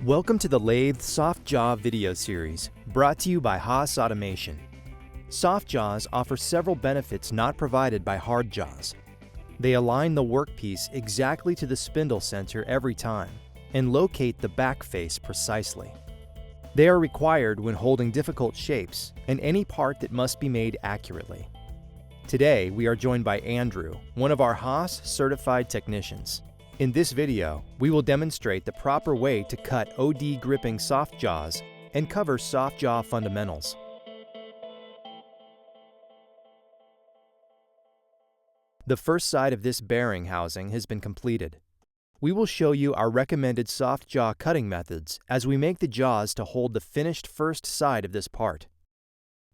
Welcome to the Lathe Soft Jaw video series, brought to you by Haas Automation. Soft jaws offer several benefits not provided by hard jaws. They align the workpiece exactly to the spindle center every time and locate the back face precisely. They are required when holding difficult shapes and any part that must be made accurately. Today, we are joined by Andrew, one of our Haas certified technicians. In this video, we will demonstrate the proper way to cut OD gripping soft jaws and cover soft jaw fundamentals. The first side of this bearing housing has been completed. We will show you our recommended soft jaw cutting methods as we make the jaws to hold the finished first side of this part.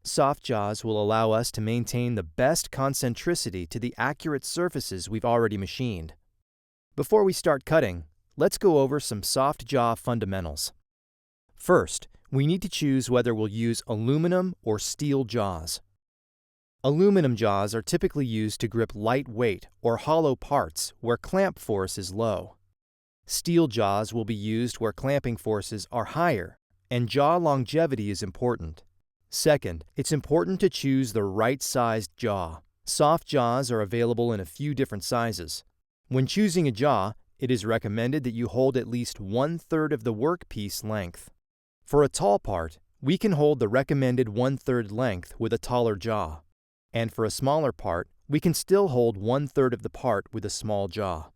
Soft jaws will allow us to maintain the best concentricity to the accurate surfaces we've already machined. Before we start cutting, let's go over some soft jaw fundamentals. First, we need to choose whether we'll use aluminum or steel jaws. Aluminum jaws are typically used to grip lightweight or hollow parts where clamp force is low. Steel jaws will be used where clamping forces are higher, and jaw longevity is important. Second, it's important to choose the right-sized jaw. Soft jaws are available in a few different sizes. When choosing a jaw, it is recommended that you hold at least 1/3 of the workpiece length. For a tall part, we can hold the recommended 1/3 length with a taller jaw. And for a smaller part, we can still hold 1/3 of the part with a small jaw.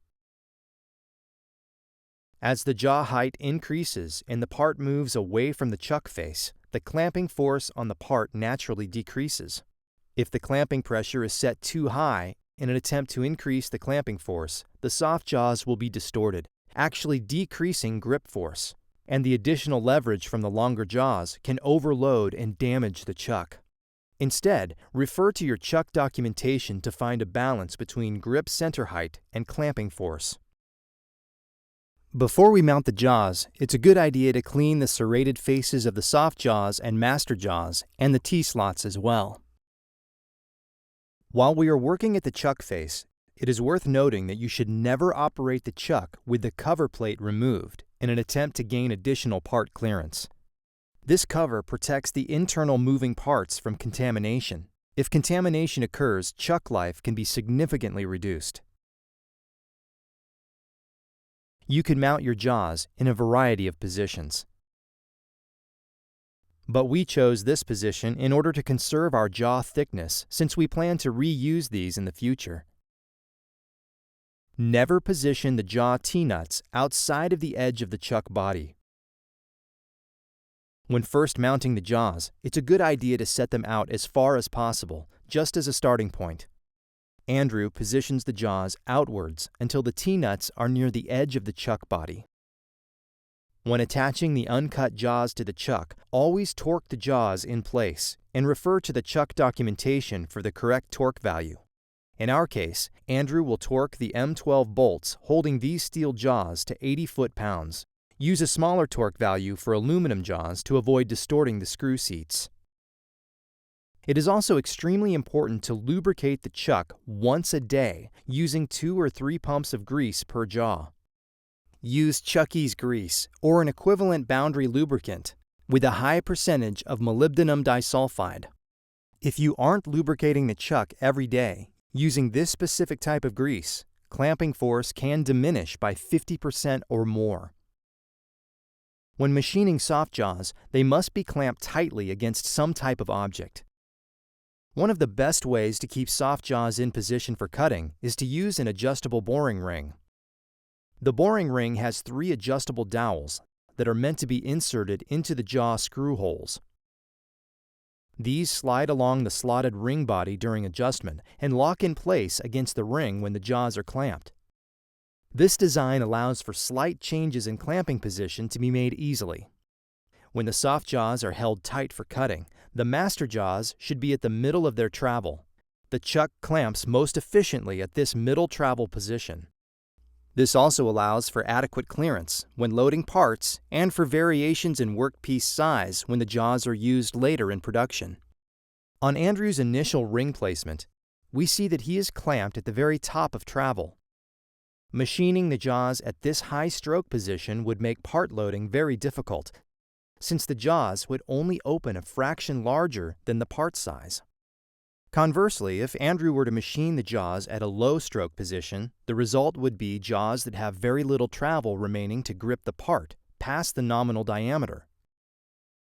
As the jaw height increases and the part moves away from the chuck face, the clamping force on the part naturally decreases. If the clamping pressure is set too high, in an attempt to increase the clamping force, the soft jaws will be distorted, actually decreasing grip force, and the additional leverage from the longer jaws can overload and damage the chuck. Instead, refer to your chuck documentation to find a balance between grip center height and clamping force. Before we mount the jaws, it's a good idea to clean the serrated faces of the soft jaws and master jaws and the T-slots as well. While we are working at the chuck face, it is worth noting that you should never operate the chuck with the cover plate removed in an attempt to gain additional part clearance. This cover protects the internal moving parts from contamination. If contamination occurs, chuck life can be significantly reduced. You can mount your jaws in a variety of positions. But we chose this position in order to conserve our jaw thickness since we plan to reuse these in the future. Never position the jaw T-nuts outside of the edge of the chuck body. When first mounting the jaws, it's a good idea to set them out as far as possible, just as a starting point. Andrew positions the jaws outwards until the T-nuts are near the edge of the chuck body. When attaching the uncut jaws to the chuck, always torque the jaws in place and refer to the chuck documentation for the correct torque value. In our case, Andrew will torque the M12 bolts holding these steel jaws to 80 foot-pounds. Use a smaller torque value for aluminum jaws to avoid distorting the screw seats. It is also extremely important to lubricate the chuck once a day using 2 or 3 pumps of grease per jaw. Use Chucky's grease or an equivalent boundary lubricant with a high percentage of molybdenum disulfide. If you aren't lubricating the chuck every day using this specific type of grease, clamping force can diminish by 50% or more. When machining soft jaws, they must be clamped tightly against some type of object. One of the best ways to keep soft jaws in position for cutting is to use an adjustable boring ring. The boring ring has 3 adjustable dowels that are meant to be inserted into the jaw screw holes. These slide along the slotted ring body during adjustment and lock in place against the ring when the jaws are clamped. This design allows for slight changes in clamping position to be made easily. When the soft jaws are held tight for cutting, the master jaws should be at the middle of their travel. The chuck clamps most efficiently at this middle travel position. This also allows for adequate clearance when loading parts and for variations in workpiece size when the jaws are used later in production. On Andrew's initial ring placement, we see that he is clamped at the very top of travel. Machining the jaws at this high stroke position would make part loading very difficult, since the jaws would only open a fraction larger than the part size. Conversely, if Andrew were to machine the jaws at a low stroke position, the result would be jaws that have very little travel remaining to grip the part past the nominal diameter.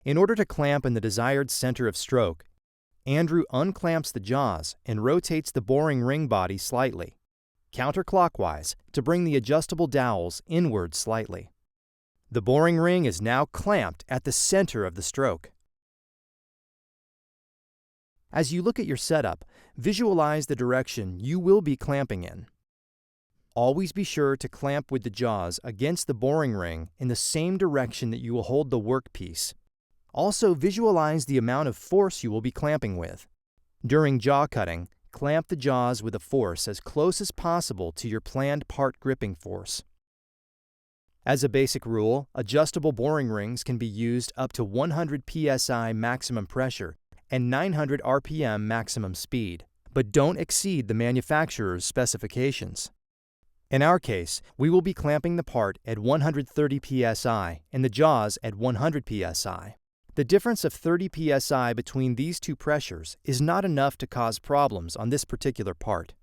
In order to clamp in the desired center of stroke, Andrew unclamps the jaws and rotates the boring ring body slightly, counterclockwise, to bring the adjustable dowels inward slightly. The boring ring is now clamped at the center of the stroke. As you look at your setup, visualize the direction you will be clamping in. Always be sure to clamp with the jaws against the boring ring in the same direction that you will hold the workpiece. Also, visualize the amount of force you will be clamping with. During jaw cutting, clamp the jaws with a force as close as possible to your planned part gripping force. As a basic rule, adjustable boring rings can be used up to 100 psi maximum pressure and 900 RPM maximum speed, but don't exceed the manufacturer's specifications. In our case, we will be clamping the part at 130 psi and the jaws at 100 psi. The difference of 30 psi between these two pressures is not enough to cause problems on this particular part.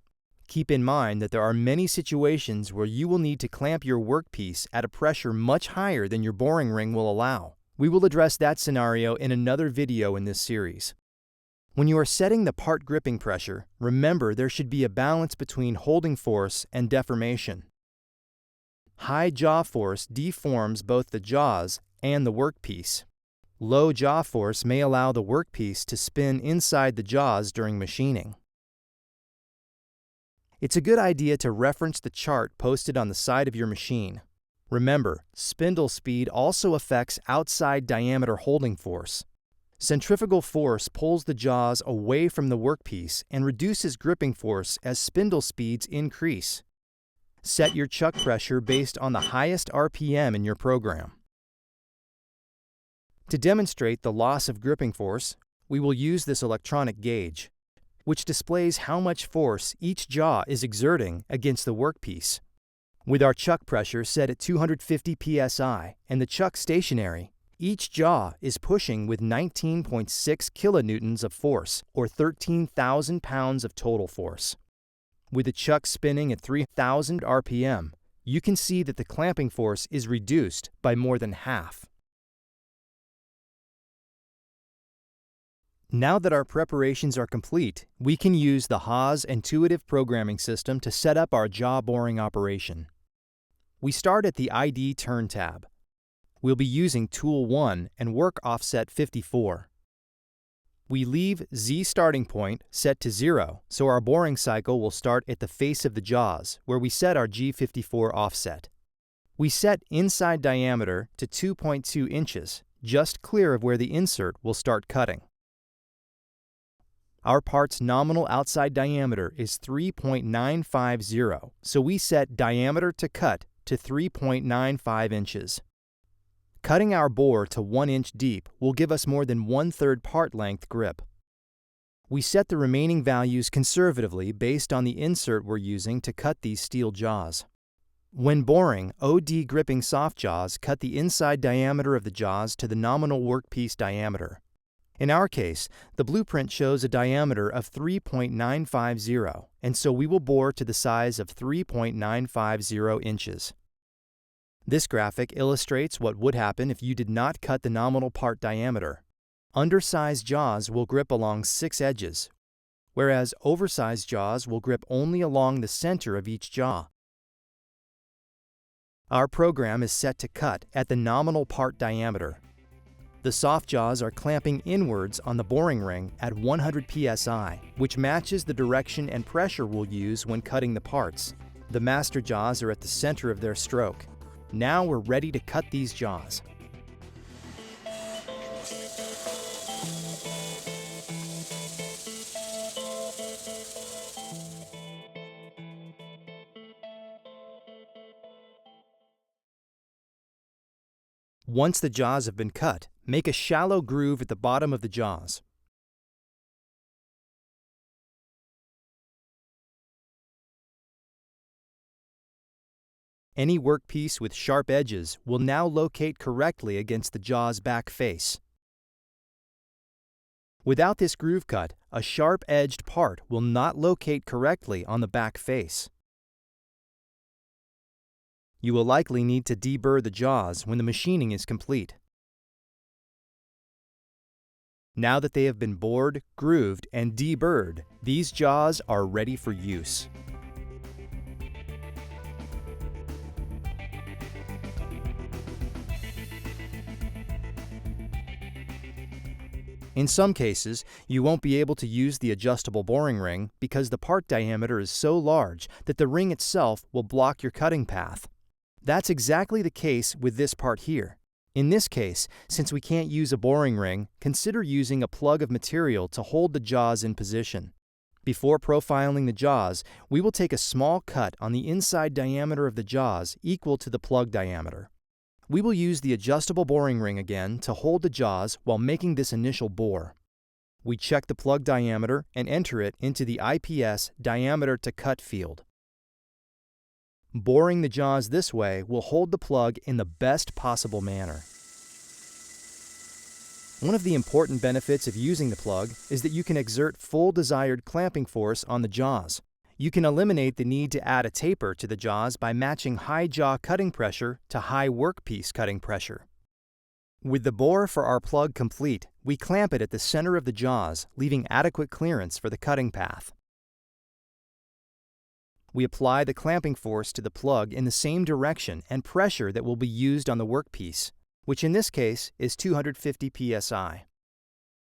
Keep in mind that there are many situations where you will need to clamp your workpiece at a pressure much higher than your boring ring will allow. We will address that scenario in another video in this series. When you are setting the part gripping pressure, remember there should be a balance between holding force and deformation. High jaw force deforms both the jaws and the workpiece. Low jaw force may allow the workpiece to spin inside the jaws during machining. It's a good idea to reference the chart posted on the side of your machine. Remember, spindle speed also affects outside diameter holding force. Centrifugal force pulls the jaws away from the workpiece and reduces gripping force as spindle speeds increase. Set your chuck pressure based on the highest RPM in your program. To demonstrate the loss of gripping force, we will use this electronic gauge, which displays how much force each jaw is exerting against the workpiece. With our chuck pressure set at 250 psi and the chuck stationary, each jaw is pushing with 19.6 kilonewtons of force, or 13,000 pounds of total force. With the chuck spinning at 3,000 RPM, you can see that the clamping force is reduced by more than half. Now that our preparations are complete, we can use the Haas intuitive programming system to set up our jaw boring operation. We start at the ID Turn tab. We'll be using Tool 1 and work offset 54. We leave Z starting point set to 0, so our boring cycle will start at the face of the jaws, where we set our G54 offset. We set inside diameter to 2.2 inches, just clear of where the insert will start cutting. Our part's nominal outside diameter is 3.950, so we set diameter to cut to 3.95 inches. Cutting our bore to 1 inch deep will give us more than 1/3 part length grip. We set the remaining values conservatively based on the insert we're using to cut these steel jaws. When boring, OD gripping soft jaws cut the inside diameter of the jaws to the nominal workpiece diameter. In our case, the blueprint shows a diameter of 3.950, and so we will bore to the size of 3.950 inches. This graphic illustrates what would happen if you did not cut the nominal part diameter. Undersized jaws will grip along 6 edges, whereas oversized jaws will grip only along the center of each jaw. Our program is set to cut at the nominal part diameter. The soft jaws are clamping inwards on the boring ring at 100 psi, which matches the direction and pressure we'll use when cutting the parts. The master jaws are at the center of their stroke. Now we're ready to cut these jaws. Once the jaws have been cut, make a shallow groove at the bottom of the jaws. Any workpiece with sharp edges will now locate correctly against the jaw's back face. Without this groove cut, a sharp-edged part will not locate correctly on the back face. You will likely need to deburr the jaws when the machining is complete. Now that they have been bored, grooved, and deburred, these jaws are ready for use. In some cases, you won't be able to use the adjustable boring ring because the part diameter is so large that the ring itself will block your cutting path. That's exactly the case with this part here. In this case, since we can't use a boring ring, consider using a plug of material to hold the jaws in position. Before profiling the jaws, we will take a small cut on the inside diameter of the jaws equal to the plug diameter. We will use the adjustable boring ring again to hold the jaws while making this initial bore. We check the plug diameter and enter it into the IPS diameter to cut field. Boring the jaws this way will hold the plug in the best possible manner. One of the important benefits of using the plug is that you can exert full desired clamping force on the jaws. You can eliminate the need to add a taper to the jaws by matching high jaw cutting pressure to high workpiece cutting pressure. With the bore for our plug complete, we clamp it at the center of the jaws, leaving adequate clearance for the cutting path. We apply the clamping force to the plug in the same direction and pressure that will be used on the workpiece, which in this case is 250 psi.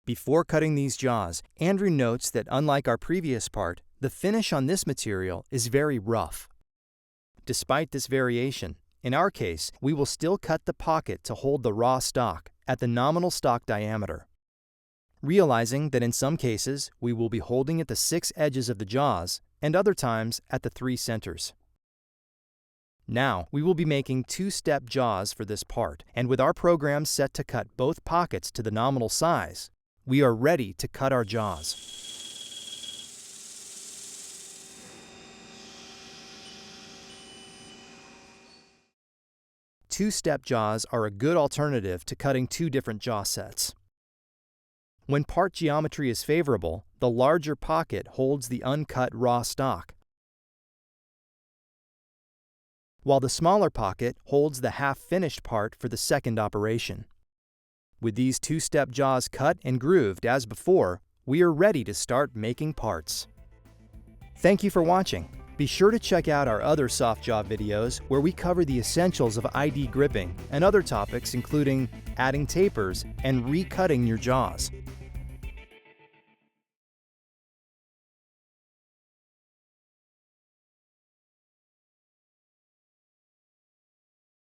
Before cutting these jaws, Andrew notes that unlike our previous part, the finish on this material is very rough. Despite this variation, in our case, we will still cut the pocket to hold the raw stock at the nominal stock diameter. Realizing that in some cases, we will be holding at the 6 edges of the jaws, and other times at the 3 centers. Now, we will be making 2-step jaws for this part, and with our program set to cut both pockets to the nominal size, we are ready to cut our jaws. Two-step jaws are a good alternative to cutting 2 different jaw sets. When part geometry is favorable, the larger pocket holds the uncut raw stock, while the smaller pocket holds the half-finished part for the second operation. With these 2-step jaws cut and grooved as before, we are ready to start making parts. Thank you for watching. Be sure to check out our other soft jaw videos where we cover the essentials of ID gripping and other topics including adding tapers and recutting your jaws.